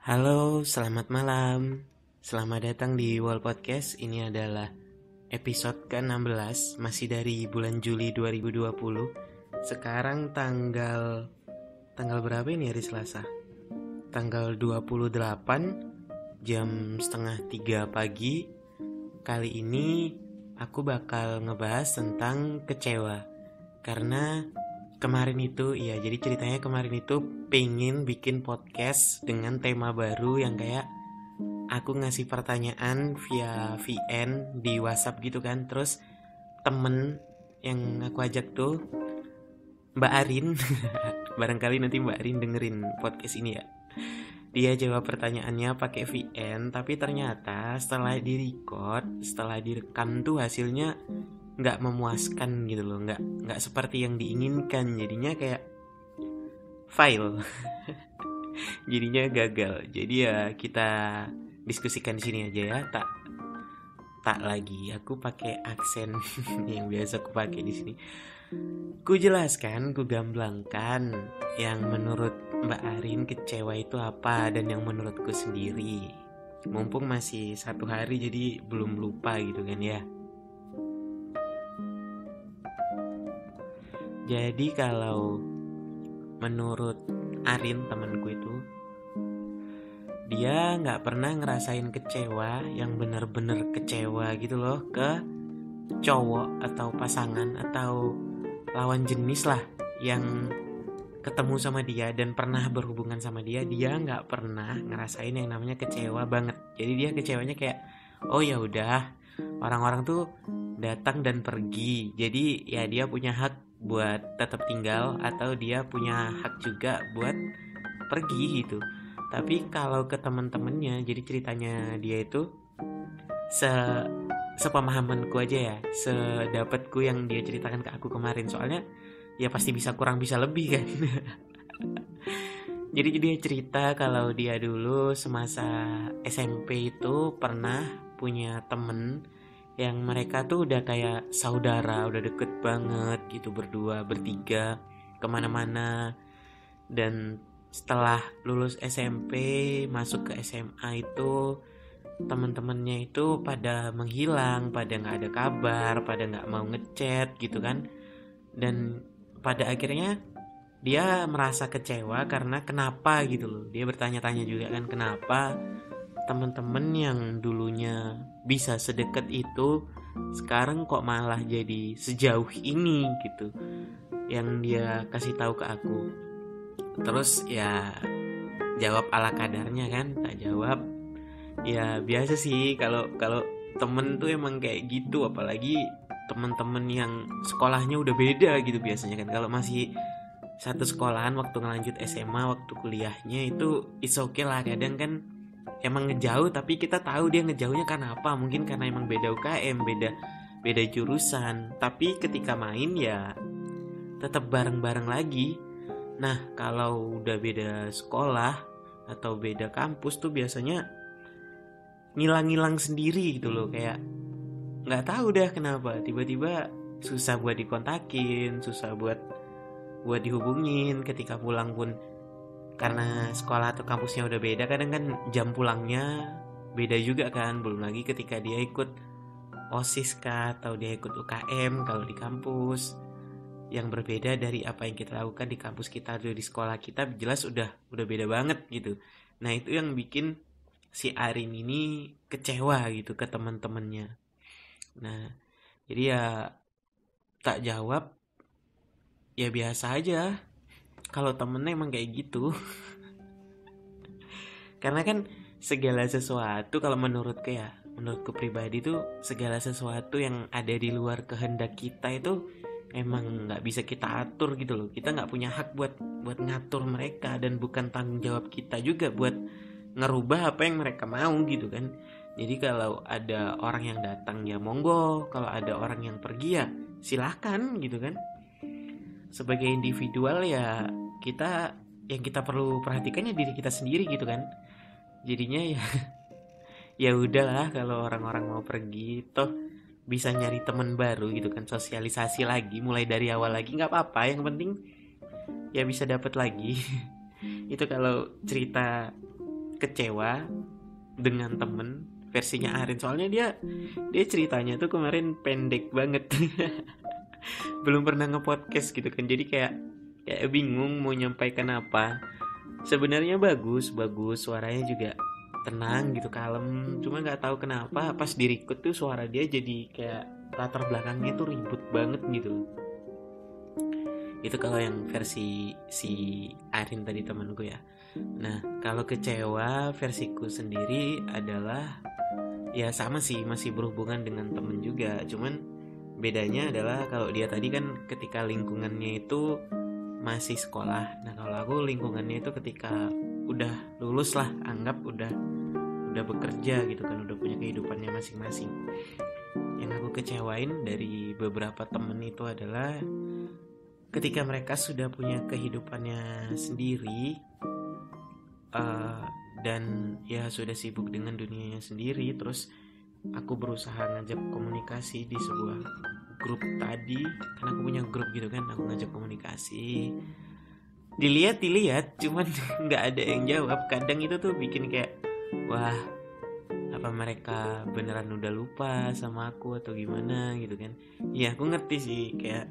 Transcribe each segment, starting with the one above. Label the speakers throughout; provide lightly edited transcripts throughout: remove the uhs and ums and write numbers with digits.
Speaker 1: Halo, selamat malam. Selamat datang di Wall Podcast. Ini adalah episode ke-16, masih dari bulan Juli 2020. Sekarang tanggal berapa ini, hari Selasa? Tanggal 28 jam setengah 3 pagi. Kali ini aku bakal ngebahas tentang kecewa. Karena jadi ceritanya kemarin itu pengen bikin podcast dengan tema baru yang kayak aku ngasih pertanyaan via VN di WhatsApp gitu kan. Terus temen yang aku ajak tuh Mbak Arin. Barangkali nanti Mbak Arin dengerin podcast ini ya. Dia jawab pertanyaannya pakai VN, tapi ternyata setelah direkam tuh hasilnya nggak memuaskan gitu loh, nggak seperti yang diinginkan. Jadinya kayak fail. Jadinya gagal. Jadi ya kita diskusikan di sini aja ya. Tak lagi aku pakai aksen yang biasa aku pakai di sini. Ku jelaskan, ku gamblangkan yang menurut Mbak Arin kecewa itu apa dan yang menurutku sendiri. Mumpung masih 1 hari jadi belum lupa gitu kan ya. Jadi kalau menurut Arin, temanku itu, dia nggak pernah ngerasain kecewa yang bener-bener kecewa gitu loh ke cowok atau pasangan atau lawan jenis lah yang ketemu sama dia dan pernah berhubungan sama dia. Dia nggak pernah ngerasain yang namanya kecewa banget. Jadi dia kecewanya kayak, oh ya udah, orang-orang tuh datang dan pergi. Jadi ya dia punya hak buat tetap tinggal atau dia punya hak juga buat pergi gitu. Tapi kalau ke teman-temannya, jadi ceritanya dia itu se sepemahamanku aja ya, sedapatku yang dia ceritakan ke aku kemarin. Soalnya ya pasti bisa kurang bisa lebih kan. Jadi dia cerita kalau dia dulu semasa SMP itu pernah punya temen yang mereka tuh udah kayak saudara, udah deket banget gitu, berdua bertiga kemana-mana. Dan setelah lulus SMP masuk ke SMA itu teman-temannya itu pada menghilang, pada nggak ada kabar, pada nggak mau ngechat gitu kan. Dan pada akhirnya dia merasa kecewa karena kenapa gitu loh. Dia bertanya-tanya juga kan, kenapa teman-teman yang dulunya bisa sedekat itu sekarang kok malah jadi sejauh ini gitu. Yang dia kasih tahu ke aku. Terus ya jawab ala kadarnya kan, tak jawab. Ya biasa sih kalau kalau temen tuh emang kayak gitu, apalagi temen-temen yang sekolahnya udah beda gitu biasanya kan. Kalau masih satu sekolahan waktu ngelanjut SMA, waktu kuliahnya itu it's okay lah. Kadang kan emang ngejauh tapi kita tahu dia ngejauhnya karena apa. Mungkin karena emang beda UKM, beda jurusan. Tapi ketika main ya tetap bareng-bareng lagi. Nah, kalau udah beda sekolah atau beda kampus tuh biasanya ngilang-ngilang sendiri gitu loh. Kayak nggak tahu dah kenapa tiba-tiba susah buat dikontakin, susah buat dihubungin. Ketika pulang pun karena sekolah atau kampusnya udah beda, kadang kan jam pulangnya beda juga kan. Belum lagi ketika dia ikut OSIS kah atau dia ikut UKM kalau di kampus, yang berbeda dari apa yang kita lakukan di kampus kita atau di sekolah kita, jelas udah beda banget gitu. Nah itu yang bikin si Arin ini kecewa gitu ke teman-temannya. Nah jadi ya tak jawab, ya biasa aja kalau temennya emang kayak gitu. Karena kan segala sesuatu, kalau menurutku pribadi tuh segala sesuatu yang ada di luar kehendak kita itu emang nggak bisa kita atur gitu loh. Kita nggak punya hak buat ngatur mereka, dan bukan tanggung jawab kita juga buat ngerubah apa yang mereka mau gitu kan. Jadi kalau ada orang yang datang ya monggo, kalau ada orang yang pergi ya silahkan gitu kan. Sebagai individual ya kita, yang kita perlu perhatikan ya diri kita sendiri gitu kan. Jadinya ya ya udahlah, kalau orang-orang mau pergi toh bisa nyari teman baru gitu kan, sosialisasi lagi, mulai dari awal lagi, nggak apa-apa, yang penting ya bisa dapat lagi. Itu kalau cerita kecewa dengan temen versinya Arin. Soalnya dia ceritanya tuh kemarin pendek banget. Belum pernah nge-podcast gitu kan. Jadi kayak bingung mau nyampaikan apa. Sebenarnya bagus suaranya juga tenang gitu, kalem. Cuma nggak tahu kenapa pas di-record tuh suara dia jadi kayak latar belakangnya tuh ribut banget gitu. Itu kalau yang versi si Arin tadi temanku ya. Nah, kalau kecewa versiku sendiri adalah ya sama sih, masih berhubungan dengan temen juga. Cuman bedanya adalah kalau dia tadi kan ketika lingkungannya itu masih sekolah. Nah, kalau aku lingkungannya itu ketika udah lulus lah, anggap udah bekerja gitu kan, udah punya kehidupannya masing-masing. Yang aku kecewain dari beberapa temen itu adalah ketika mereka sudah punya kehidupannya sendiri, dan ya sudah sibuk dengan dunianya sendiri. Terus aku berusaha ngajak komunikasi di sebuah grup tadi, karena aku punya grup gitu kan, aku ngajak komunikasi, dilihat cuman nggak ada yang jawab. Kadang itu tuh bikin kayak, wah, apa mereka beneran udah lupa sama aku atau gimana gitu kan. Ya aku ngerti sih, kayak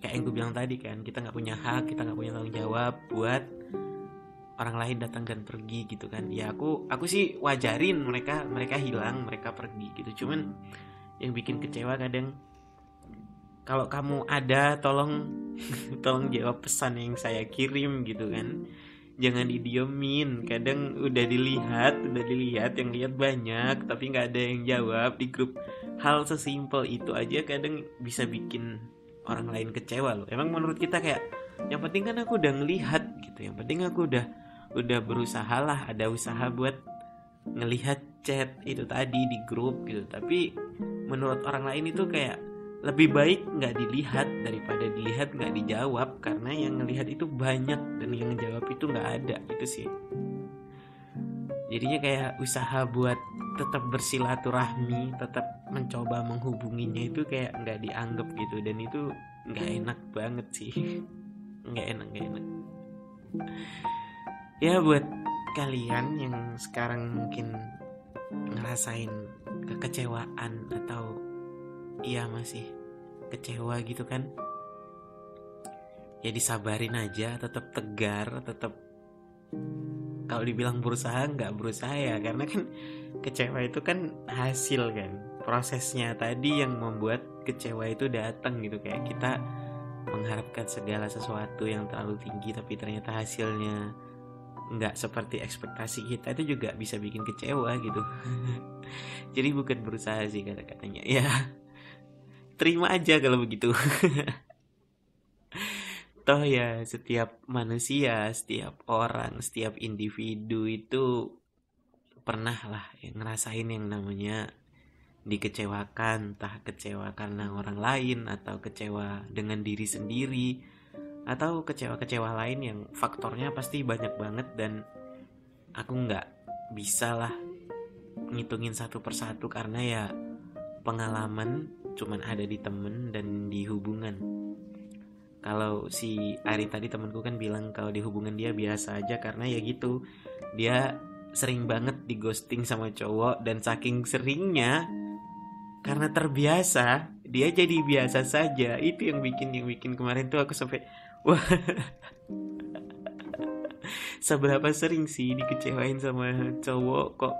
Speaker 1: yang gue bilang tadi kan, kita nggak punya hak, kita nggak punya tanggung jawab buat orang lain datang dan pergi gitu kan. Ya aku sih wajarin mereka hilang, mereka pergi gitu. Cuman yang bikin kecewa kadang, kalau kamu ada, tolong jawab pesan yang saya kirim gitu kan. Jangan didiemin. Kadang udah dilihat yang lihat banyak tapi nggak ada yang jawab di grup. Hal sesimpel itu aja kadang bisa bikin orang lain kecewa loh. Emang menurut kita kayak, yang penting kan aku udah ngelihat gitu, yang penting aku udah berusaha lah, ada usaha buat ngelihat chat itu tadi di grup gitu. Tapi menurut orang lain itu kayak lebih baik nggak dilihat daripada dilihat nggak dijawab, karena yang ngelihat itu banyak dan yang jawab itu nggak ada. Itu sih jadinya kayak usaha buat tetap bersilaturahmi, tetap mencoba menghubunginya itu kayak nggak dianggap gitu. Dan itu nggak enak banget sih. nggak enak ya. Buat kalian yang sekarang mungkin ngerasain kekecewaan atau iya masih kecewa gitu kan, ya disabarin aja, tetap tegar, tetap, kalau dibilang berusaha, nggak berusaha ya, karena kan kecewa itu kan hasil kan, prosesnya tadi yang membuat kecewa itu datang gitu. Kayak kita mengharapkan segala sesuatu yang terlalu tinggi tapi ternyata hasilnya nggak seperti ekspektasi kita, itu juga bisa bikin kecewa gitu. Jadi bukan berusaha sih kata-katanya ya. Terima aja kalau begitu. Toh ya setiap manusia, setiap orang, setiap individu itu pernah lah yang ngerasain yang namanya dikecewakan. Entah kecewa karena orang lain, atau kecewa dengan diri sendiri, atau kecewa-kecewa lain yang faktornya pasti banyak banget. Dan aku nggak bisa lah ngitungin satu persatu, karena ya pengalaman cuman ada di temen dan di hubungan. Kalau si Ari tadi temanku kan bilang kalau di hubungan dia biasa aja, karena ya gitu, dia sering banget di ghosting sama cowok, dan saking seringnya karena terbiasa dia jadi biasa saja. Itu yang bikin kemarin tuh aku sampai, wah, seberapa sering sih dikecewain sama cowok kok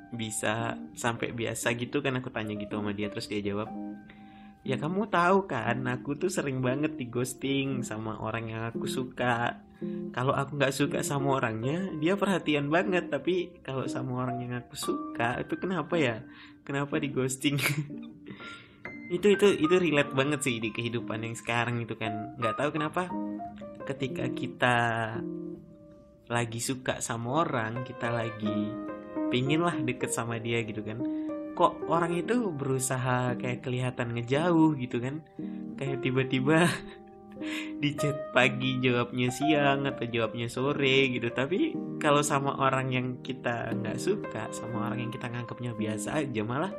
Speaker 1: bisa sampai biasa gitu kan. Aku tanya gitu sama dia, terus dia jawab, ya kamu tahu kan, aku tuh sering banget di ghosting sama orang yang aku suka. Kalau aku nggak suka sama orangnya, dia perhatian banget, tapi kalau sama orang yang aku suka itu kenapa di ghosting? itu relate banget sih di kehidupan yang sekarang itu kan. Nggak tahu kenapa ketika kita lagi suka sama orang, kita lagi pingin lah deket sama dia gitu kan, kok orang itu berusaha kayak kelihatan ngejauh gitu kan. Kayak tiba-tiba di chat pagi jawabnya siang atau jawabnya sore gitu. Tapi kalau sama orang yang kita nggak suka, sama orang yang kita nganggapnya biasa aja, malah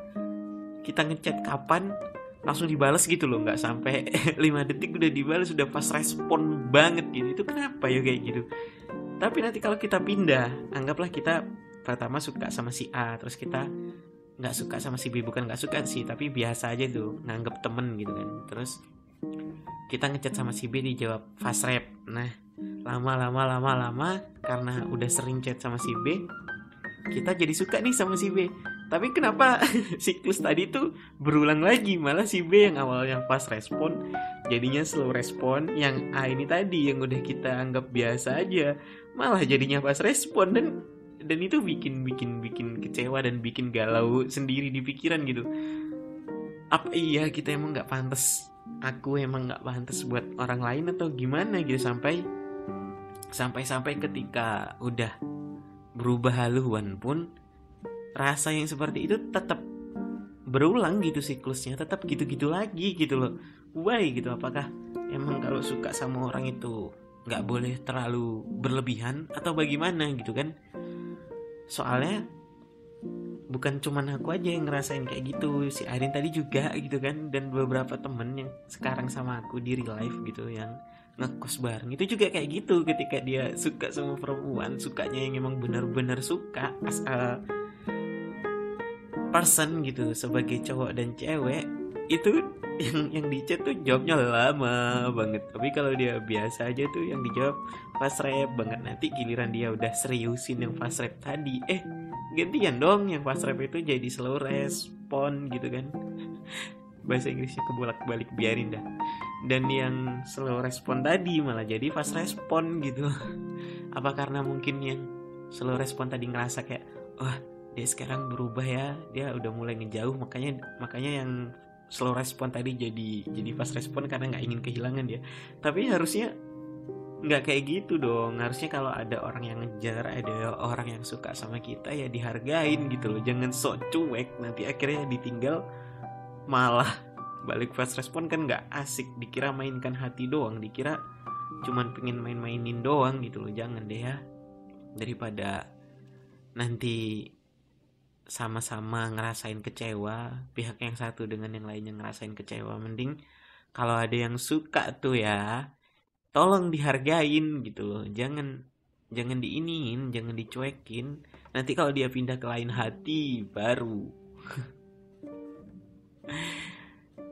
Speaker 1: kita ngechat kapan langsung dibalas gitu loh. Nggak sampai 5 detik udah dibalas, udah pas respon banget gitu. Itu kenapa ya kayak gitu? Tapi nanti kalau kita pindah, anggaplah kita pertama suka sama si A, terus kita nggak suka sama si B, bukan nggak suka sih tapi biasa aja tuh nganggep temen gitu kan. Terus kita ngechat sama si B dijawab fast rap. Nah lama karena udah sering chat sama si B, kita jadi suka nih sama si B. Tapi kenapa siklus tadi tuh berulang lagi, malah si B yang awalnya fast respon jadinya slow respon, yang A ini tadi yang udah kita anggap biasa aja malah jadinya fast respon. Dan itu bikin kecewa dan bikin galau sendiri di pikiran gitu. Apa iya kita emang nggak pantas, aku emang nggak pantas buat orang lain atau gimana gitu, sampai ketika udah berubah haluan pun rasa yang seperti itu tetap berulang gitu, siklusnya tetap gitu-gitu lagi gitu loh. Why gitu, apakah emang kalau suka sama orang itu nggak boleh terlalu berlebihan atau bagaimana gitu kan? Soalnya bukan cuman aku aja yang ngerasain kayak gitu, si Arin tadi juga gitu kan, dan beberapa temen yang sekarang sama aku di real life gitu yang ngekos bareng itu juga kayak gitu. Ketika dia suka sama perempuan, sukanya yang emang benar-benar suka as a person gitu, sebagai cowok dan cewek, itu yang di chat tuh jawabnya lama banget. Tapi kalau dia biasa aja tuh yang dijawab fast rap banget. Nanti giliran dia udah seriusin yang fast rap tadi, gantian dong yang fast rap itu jadi slow respon gitu kan. Bahasa Inggrisnya kebolak-balik, biarin dah. Dan yang slow respon tadi malah jadi fast respon gitu. Apa karena mungkin yang slow respon tadi ngerasa kayak, wah dia sekarang berubah ya, dia udah mulai ngejauh, makanya yang slow respon tadi jadi fast respon karena nggak ingin kehilangan dia. Tapi harusnya nggak kayak gitu dong. Harusnya kalau ada orang yang ngejar, ada orang yang suka sama kita, ya dihargain gitu loh. Jangan sok cuek, nanti akhirnya ditinggal malah balik fast respon kan nggak asik. Dikira mainkan hati doang, dikira cuman pengen main-mainin doang gitu loh. Jangan deh ya, daripada nanti sama-sama ngerasain kecewa, pihak yang satu dengan yang lainnya ngerasain kecewa, mending kalau ada yang suka tuh ya tolong dihargain gitu loh. Jangan diiniin, jangan dicuekin. Nanti kalau dia pindah ke lain hati baru.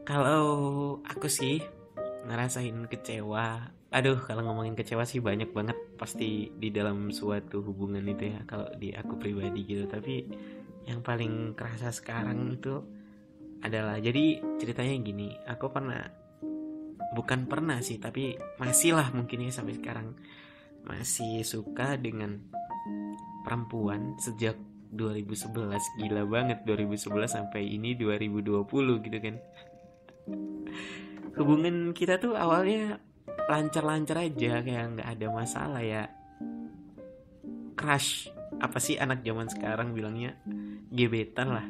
Speaker 1: Kalau aku sih ngerasain kecewa, aduh kalau ngomongin kecewa sih banyak banget pasti di dalam suatu hubungan itu ya, kalau di aku pribadi gitu. Tapi yang paling kerasa sekarang itu adalah, jadi ceritanya gini, aku bukan pernah sih, tapi masih lah mungkin ya sampai sekarang masih suka dengan perempuan sejak 2011. Gila banget, 2011 sampai ini 2020 gitu kan. Hubungan kita tuh awalnya lancar-lancar aja, kayak nggak ada masalah ya. Crush, apa sih anak zaman sekarang bilangnya, gebetan lah.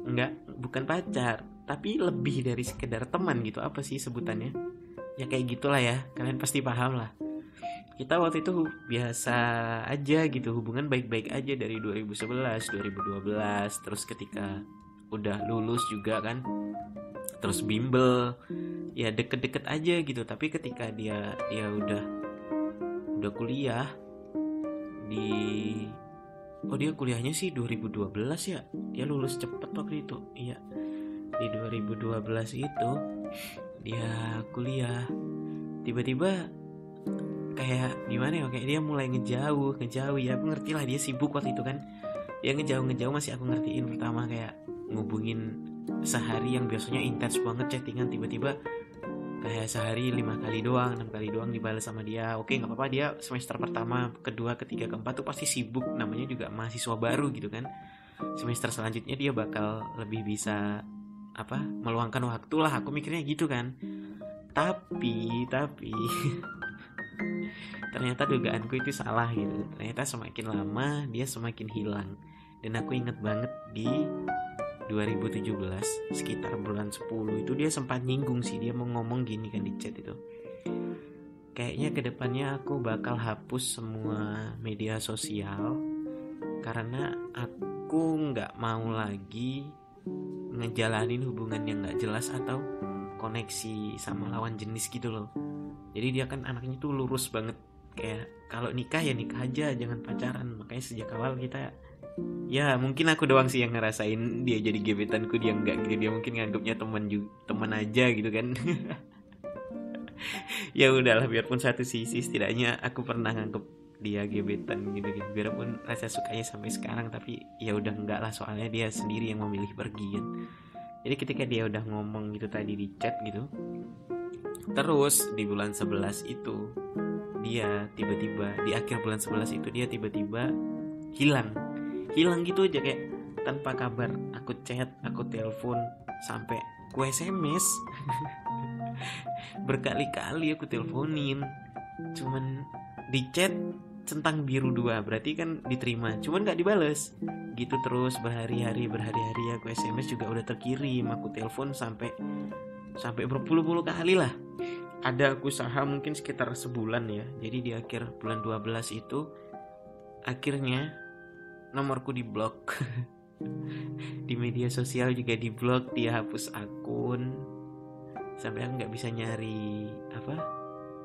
Speaker 1: Enggak, bukan pacar, tapi lebih dari sekedar teman gitu. Apa sih sebutannya? Ya kayak gitulah ya, kalian pasti paham lah. Kita waktu itu biasa aja gitu, hubungan baik-baik aja dari 2011, 2012. Terus ketika udah lulus juga kan, terus bimbel, ya deket-deket aja gitu. Tapi ketika dia udah kuliah di, dia kuliahnya sih 2012 ya, dia lulus cepet waktu itu. Iya, di 2012 itu dia kuliah, tiba-tiba kayak gimana ya, kayak dia mulai ngejauh ya. Aku ngerti lah dia sibuk waktu itu kan, dia ngejauh masih aku ngertiin. Pertama kayak ngubungin sehari yang biasanya intens banget chattingan, tiba-tiba kayak sehari 5 kali doang, 6 kali doang dibalas sama dia. Oke, nggak apa-apa, dia semester pertama, kedua, ketiga, keempat tuh pasti sibuk, namanya juga mahasiswa baru gitu kan. Semester selanjutnya dia bakal lebih bisa meluangkan waktu lah, aku mikirnya gitu kan. Tapi ternyata dugaanku itu salah gitu. Ternyata semakin lama dia semakin hilang. Dan aku inget banget di 2017 sekitar bulan 10 itu dia sempat nyinggung sih, dia mau ngomong gini kan di chat itu, kayaknya kedepannya aku bakal hapus semua media sosial karena aku nggak mau lagi ngejalanin hubungan yang nggak jelas atau koneksi sama lawan jenis gitu loh. Jadi dia kan anaknya tuh lurus banget, kayak kalau nikah ya nikah aja, jangan pacaran. Makanya sejak awal kita Ya mungkin aku doang sih yang ngerasain dia jadi gebetanku, dia enggak gitu, dia mungkin nganggapnya teman juga, teman aja gitu kan. Ya udahlah, biarpun satu sisi setidaknya aku pernah nganggep dia gebetan gitu gitu, biarpun rasa sukanya sampai sekarang, tapi ya udah enggak lah, soalnya dia sendiri yang memilih pergi kan. Jadi ketika dia udah ngomong gitu tadi di chat gitu, terus di bulan 11 itu dia tiba-tiba di akhir bulan 11 itu dia tiba-tiba hilang. Hilang gitu aja kayak tanpa kabar. Aku chat, aku telepon, sampai ku SMS. Berkali-kali aku teleponin, cuman di chat centang biru dua, berarti kan diterima, cuman nggak dibales. Gitu terus berhari-hari aku SMS juga udah terkirim, aku telepon sampai sampai berpuluh-puluh kali lah. Ada aku usaha mungkin sekitar sebulan ya. Jadi di akhir bulan 12 itu akhirnya nomorku diblok. Di media sosial juga diblok, dia hapus akun, sampai aku nggak bisa nyari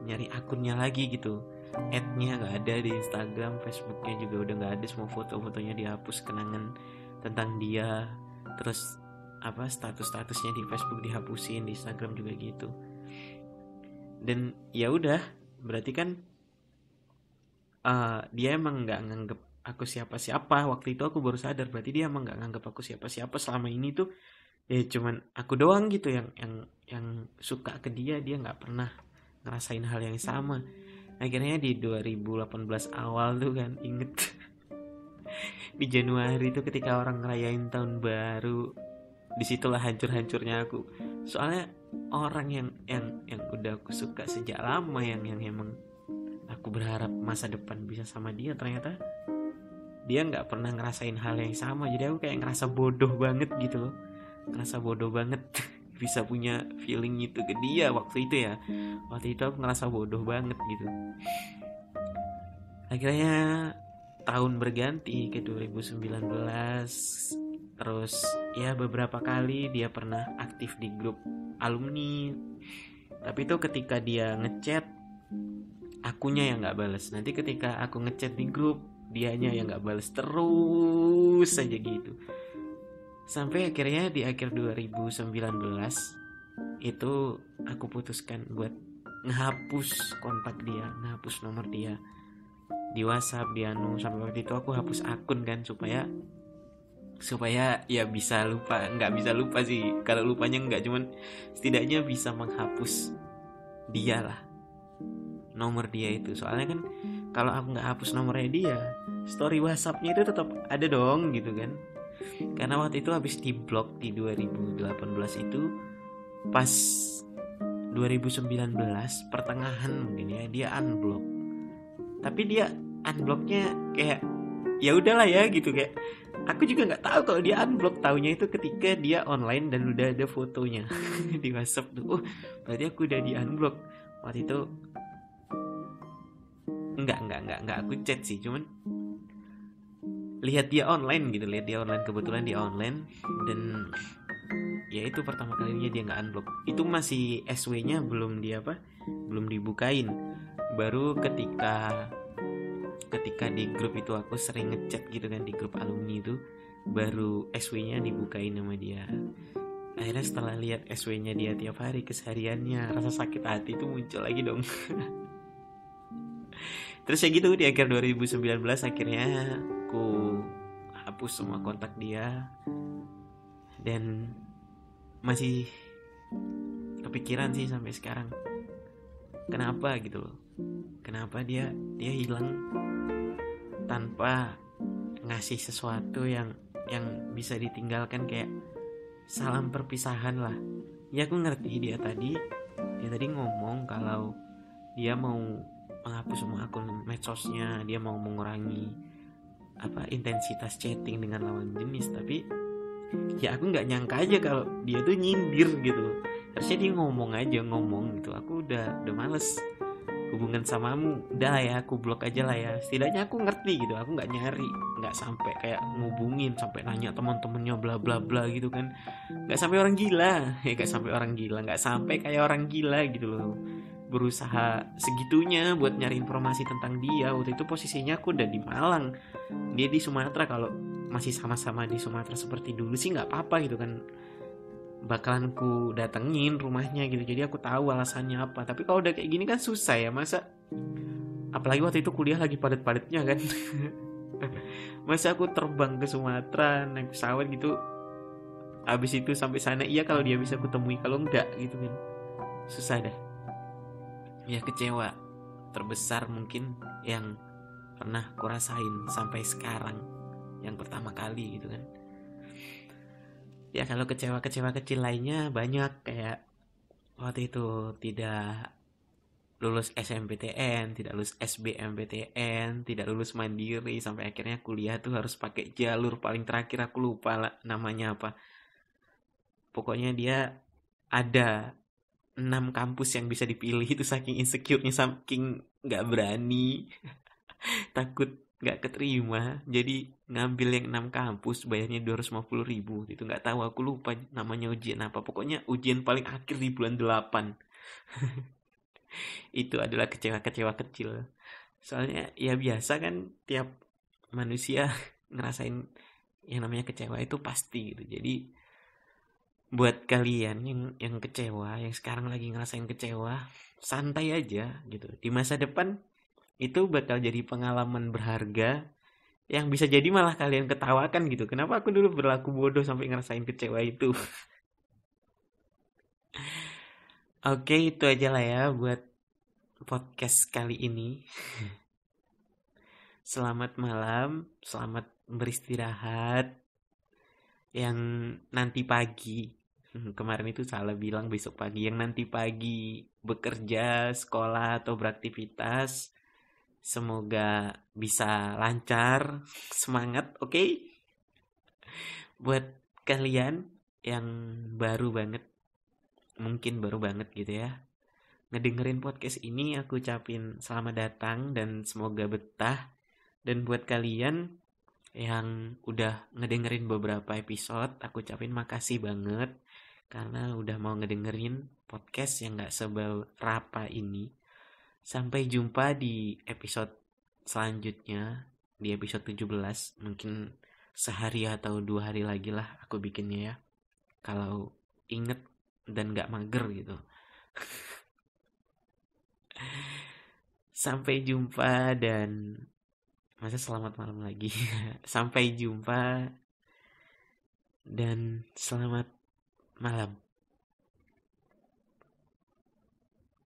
Speaker 1: nyari akunnya lagi gitu. Add-nya nggak ada di Instagram, Facebooknya juga udah nggak ada, semua foto-fotonya dihapus, kenangan tentang dia, terus status-statusnya di Facebook dihapusin, di Instagram juga gitu. Dan ya udah, berarti kan dia emang nggak nganggep aku siapa-siapa. Waktu itu aku baru sadar, berarti dia emang nggak nganggep aku siapa-siapa selama ini tuh. Ya cuman aku doang gitu yang suka ke dia, dia nggak pernah ngerasain hal yang sama. Akhirnya di 2018 awal tuh kan, inget di Januari tuh ketika orang ngerayain tahun baru, disitulah hancur-hancurnya aku. Soalnya orang yang udah aku suka sejak lama, yang emang aku berharap masa depan bisa sama dia, ternyata dia nggak pernah ngerasain hal yang sama. Jadi aku kayak ngerasa bodoh banget gitu loh, ngerasa bodoh banget bisa punya feeling itu ke dia waktu itu ya. Waktu itu aku ngerasa bodoh banget gitu. Akhirnya tahun berganti ke 2019, terus ya beberapa kali dia pernah aktif di grup alumni, tapi itu ketika dia ngechat akunya yang nggak balas. Nanti ketika aku ngechat di grup, dianya yang nggak balas, terus saja gitu. Sampai akhirnya di akhir 2019 itu aku putuskan buat ngehapus kontak dia, ngehapus nomor dia di WhatsApp, di sampai waktu itu aku hapus akun kan, supaya ya bisa lupa. Nggak bisa lupa sih, kalau lupanya nggak, cuman setidaknya bisa menghapus dia lah, nomor dia itu. Soalnya kan kalau aku nggak hapus nomornya dia, story WhatsAppnya itu tetap ada dong gitu kan. Karena waktu itu habis diblok di 2018 itu, pas 2019 pertengahan mungkin ya, dia unblock. Tapi dia unblocknya kayak ya udahlah ya gitu, kayak aku juga nggak tahu kalau dia unblock. Taunya itu ketika dia online dan udah ada fotonya di WhatsApp tuh. Berarti aku udah di unblock. Waktu itu enggak aku chat sih, cuman lihat dia online gitu, lihat dia online, kebetulan dia online. Dan ya itu pertama kalinya dia nggak unblock. Itu masih SW-nya belum belum dibukain. Baru ketika di grup itu aku sering ngechat gitu kan, di grup alumni itu, baru SW-nya dibukain sama dia. Akhirnya setelah lihat SW-nya dia tiap hari, kesehariannya, rasa sakit hati itu muncul lagi dong. Terus ya gitu, di akhir 2019 akhirnya aku hapus semua kontak dia. Dan masih kepikiran sih sampai sekarang, kenapa gitu loh, kenapa dia hilang tanpa ngasih sesuatu yang bisa ditinggalkan, kayak salam perpisahan lah. Ya aku ngerti dia tadi ngomong kalau dia mau menghapus semua akun medsosnya, dia mau mengurangi intensitas chatting dengan lawan jenis. Tapi ya aku nggak nyangka aja kalau dia tuh nyindir gitu. Harusnya dia ngomong gitu, aku udah males hubungan samamu, udah lah ya, aku blok aja lah ya. Setidaknya aku ngerti gitu, aku nggak nyari, nggak sampai kayak ngubungin, sampai nanya teman-temannya bla bla bla gitu kan. Nggak sampai orang gila ya, nggak sampai kayak orang gila gitu loh, berusaha segitunya buat nyari informasi tentang dia. Waktu itu posisinya aku udah di Malang, dia di Sumatera. Kalau masih sama-sama di Sumatera seperti dulu sih nggak apa-apa gitu kan, bakalan ku datengin rumahnya gitu, jadi aku tahu alasannya apa. Tapi kalau udah kayak gini kan susah ya, masa apalagi waktu itu kuliah lagi padat-padatnya kan. Masa aku terbang ke Sumatera naik pesawat gitu, habis itu sampai sana iya kalau dia bisa kutemui, kalau enggak gitu kan susah dah. Ya kecewa terbesar mungkin yang pernah kurasain sampai sekarang, yang pertama kali gitu kan. Ya kalau kecewa-kecewa kecil lainnya banyak, kayak waktu itu tidak lulus SMPTN, tidak lulus SBMPTN, tidak lulus mandiri, sampai akhirnya kuliah tuh harus pakai jalur paling terakhir, aku lupa lah namanya apa. Pokoknya dia ada 6 kampus yang bisa dipilih, itu saking insecure-nya, saking nggak berani, takut nggak keterima, jadi ngambil yang 6 kampus, bayarnya 250.000, itu nggak tahu, aku lupa namanya ujian apa, pokoknya ujian paling akhir di bulan 8. Itu adalah kecewa-kecewa kecil, soalnya ya biasa kan tiap manusia ngerasain yang namanya kecewa itu pasti gitu. Jadi buat kalian yang kecewa, yang sekarang lagi ngerasain kecewa, santai aja gitu. Di masa depan itu bakal jadi pengalaman berharga yang bisa jadi malah kalian ketawakan gitu. Kenapa aku dulu berlaku bodoh sampai ngerasain kecewa itu? Oke, itu aja lah ya buat podcast kali ini. Selamat malam, selamat beristirahat. Yang nanti pagi, kemarin itu salah bilang besok pagi, yang nanti pagi bekerja, sekolah atau beraktivitas, semoga bisa lancar, semangat, oke? Buat kalian yang baru banget, mungkin baru banget gitu ya, ngedengerin podcast ini, aku ucapin selamat datang dan semoga betah. Dan buat kalian yang udah ngedengerin beberapa episode, aku ucapin makasih banget karena udah mau ngedengerin podcast yang gak seberapa ini. Sampai jumpa di episode selanjutnya, di episode 17. Mungkin sehari atau 2 hari lagi lah aku bikinnya ya, kalau inget dan gak mager gitu. Sampai jumpa dan masa selamat malam lagi. Sampai jumpa dan selamat malam.